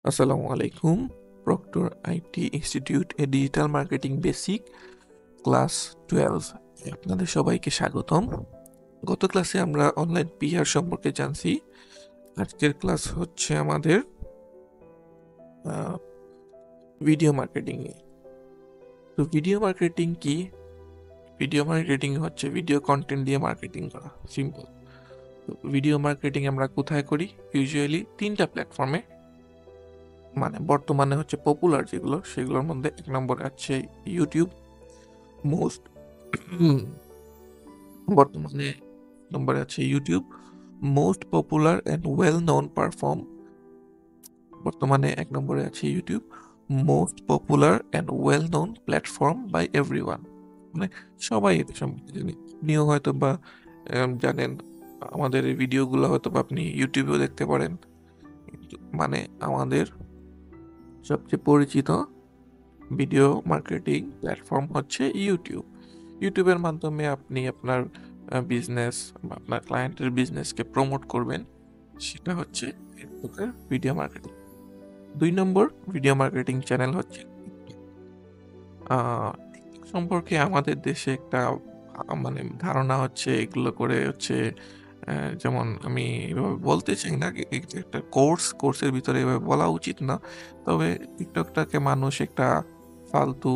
আসসালামু আলাইকুম। Proctor IT institute A digital marketing basic class 12 আপনাদের সবাইকে স্বাগতম। গত ক্লাসে আমরা অনলাইন পিআর সম্পর্কে জানছি। আজকের ক্লাস হচ্ছে আমাদের ভিডিও মার্কেটিং নিয়ে। তো ভিডিও মার্কেটিং কি? ভিডিও মার্কেটিং হচ্ছে ভিডিও কন্টেন্ট দিয়ে মার্কেটিং করা, সিম্পল। ভিডিও মার্কেটিং আমরা কোথায় করি? ইউজুয়ালি 3টা প্ল্যাটফর্মে, মানে বর্তমানে হচ্ছে পপুলার যেগুলো, সেগুলোর মধ্যে 1 নম্বরে আছে ইউটিউব। মোস্ট বর্তমানে নম্বরে আছে YouTube, most popular and well known platform. বর্তমানে 1 নম্বরে আছে YouTube, most popular and well known platform by everyone. মানে সবাই এটা সম্পর্কে জানে। আপনিও হয়তো বা জানেন, আমাদের এই ভিডিওগুলো হয়তো বা আপনি ইউটিউবেও দেখতে পারেন। মানে আমাদের সবচেয়ে পরিচিত ভিডিও মার্কেটিং প্ল্যাটফর্ম হচ্ছে ইউটিউব। ইউটিউবের মাধ্যমে আপনি আপনার বিজনেস বা আপনার ক্লায়েন্টের বিজনেসকে প্রমোট করবেন, সেটা হচ্ছে এক প্রকার ভিডিও মার্কেটিং। 2 নম্বর ভিডিও মার্কেটিং চ্যানেল হচ্ছে টিকটক সম্পর্কে আমাদের দেশে একটা মানে ধারণা হচ্ছে এগুলো করে হচ্ছে, যেমন আমি এভাবে বলতে চাই না, এটা একটা কোর্সের ভিতরে এভাবে বলা উচিত না। তবে টিকটকটাকে মানুষ একটা ফালতু,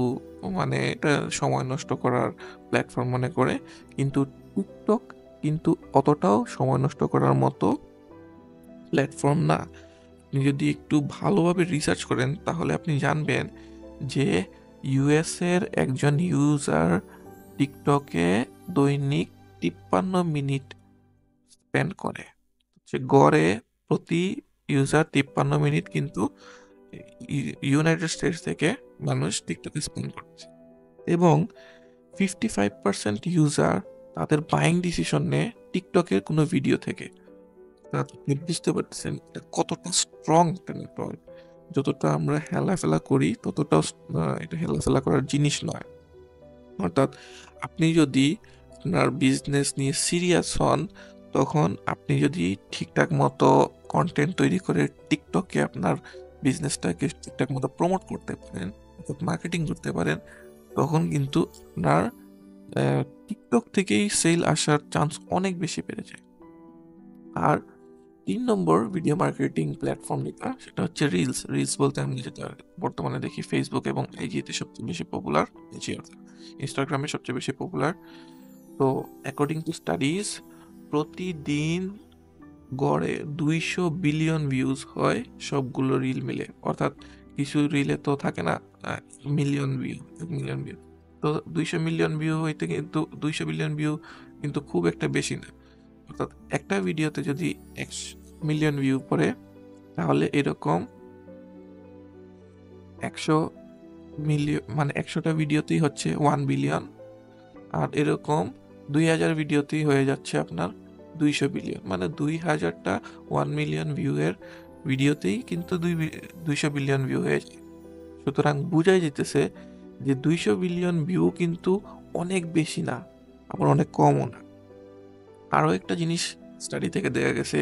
মানে এটা সময় নষ্ট করার প্ল্যাটফর্ম মনে করে। কিন্তু টিকটক কিন্তু অতটাও সময় নষ্ট করার মতো প্ল্যাটফর্ম না। আপনি যদি একটু ভালোভাবে রিসার্চ করেন তাহলে আপনি জানবেন যে ইউএসের একজন ইউজার টিকটকে দৈনিক 53 মিনিট স্পেন্ড করে। সে গড়ে প্রতি ইউজার 53 মিনিট কিন্তু ইউনাইটেড স্টেটস থেকে মানুষ টিকটকে স্পেন্ড করছে। এবং 55% ইউজার তাদের বাইং ডিসিশন নেয় টিকটকের কোনো ভিডিও থেকে। আপনি বুঝতে পারতেছেন এটা কতটা স্ট্রং একটা নেটওয়ার্ক। যতটা আমরা হেলাফেলা করি ততটাও এটা হেলাফেলা করার জিনিস নয়। অর্থাৎ আপনি যদি আপনার বিজনেস নিয়ে সিরিয়াস হন, তখন আপনি যদি ঠিকঠাক মতো কন্টেন্ট তৈরি করে টিকটকে আপনার বিজনেসটাকে ঠিকঠাক মতো প্রমোট করতে পারেন, মার্কেটিং করতে পারেন, তখন কিন্তু আপনার টিকটক থেকেই সেল আসার চান্স অনেক বেশি বেড়ে যায়। আর 3 নম্বর ভিডিও মার্কেটিং প্ল্যাটফর্ম যেটা, সেটা হচ্ছে রিলস। রিলস বলতে আমি যেটা বর্তমানে দেখি ফেসবুক এবং আইজিতে সবচেয়ে বেশি পপুলার, আইজি অর্থাৎ ইনস্টাগ্রামে সবচেয়ে বেশি পপুলার। তো অ্যাকর্ডিং টু স্টাডিজ প্রতিদিন গড়ে 200 বিলিয়ন ভিউজ হয় সবগুলো রিল মিলে। অর্থাৎ কিছু রিলে তো থাকে না মিলিয়ন ভিউ, 1 মিলিয়ন ভিউ। তো 200 মিলিয়ন ভিউ হইতে কিন্তু 200 বিলিয়ন ভিউ কিন্তু খুব একটা বেশি না। অর্থাৎ একটা ভিডিওতে যদি 1 মিলিয়ন ভিউ পড়ে, তাহলে এরকম 100 মিলিয়ন, মানে 100টা ভিডিওতেই হচ্ছে 1 বিলিয়ন। আর এরকম 2000 ভিডিওতেই হয়ে যাচ্ছে আপনার 200 বিলিয়ন। মানে 2000টা 1 মিলিয়ন ভিউয়ের ভিডিওতেই কিন্তু 200 বিলিয়ন ভিউ হয়ে যায়। সুতরাং বোঝাই যেতেছে যে 200 বিলিয়ন ভিউ কিন্তু অনেক বেশি না, আবার অনেক কমও না। আরও একটা জিনিস স্টাডি থেকে দেখা গেছে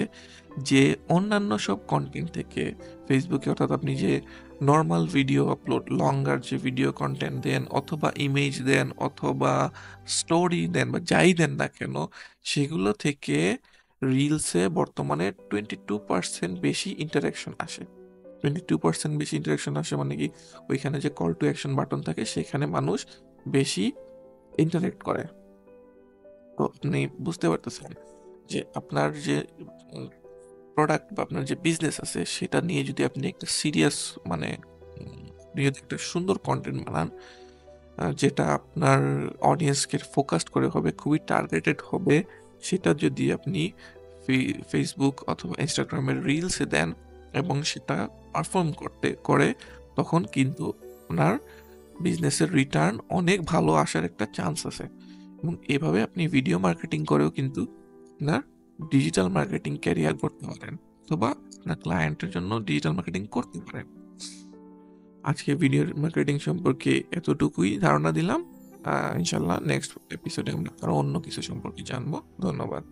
যে অন্যান্য সব কন্টেন্ট থেকে ফেসবুকে, অর্থাৎ আপনি যে নর্মাল ভিডিও আপলোড, লঙ্গার যে ভিডিও কন্টেন্ট দেন অথবা ইমেজ দেন অথবা স্টোরি দেন বা যাই দেন না কেন, সেগুলো থেকে রিলসে বর্তমানে 22% বেশি ইন্টারাকশন আসে। 22% বেশি ইন্টারাকশন আসে মানে কি, ওইখানে যে কল টু অ্যাকশন বাটন থাকে সেখানে মানুষ বেশি ইন্টারেক্ট করে। তো আপনি বুঝতে পারতেছেন যে আপনার যে প্রোডাক্ট বা আপনার যে বিজনেস আছে সেটা নিয়ে যদি আপনি একটা সিরিয়াস, মানে আপনি যদি একটা সুন্দর কন্টেন্ট বানান, যেটা আপনার অডিয়েন্সকে ফোকাসড করে হবে, খুবই টার্গেটেড হবে, সেটা যদি আপনি ফেসবুক অথবা ইনস্টাগ্রামের রিলসে দেন এবং সেটা পারফর্ম করে, তখন কিন্তু আপনার বিজনেসের রিটার্ন অনেক ভালো আসার একটা চান্স আছে। এবং এভাবে আপনি ভিডিও মার্কেটিং করেও কিন্তু আপনার ডিজিটাল মার্কেটিং ক্যারিয়ার করতে পারেন, অথবা আপনার ক্লায়েন্টের জন্য ডিজিটাল মার্কেটিং করতে পারেন। আজকে ভিডিও মার্কেটিং সম্পর্কে এতটুকুই ধারণা দিলাম। ইনশাল্লাহ নেক্সট এপিসোডে আমরা আরো অন্য কিছু সম্পর্কে জানবো। ধন্যবাদ।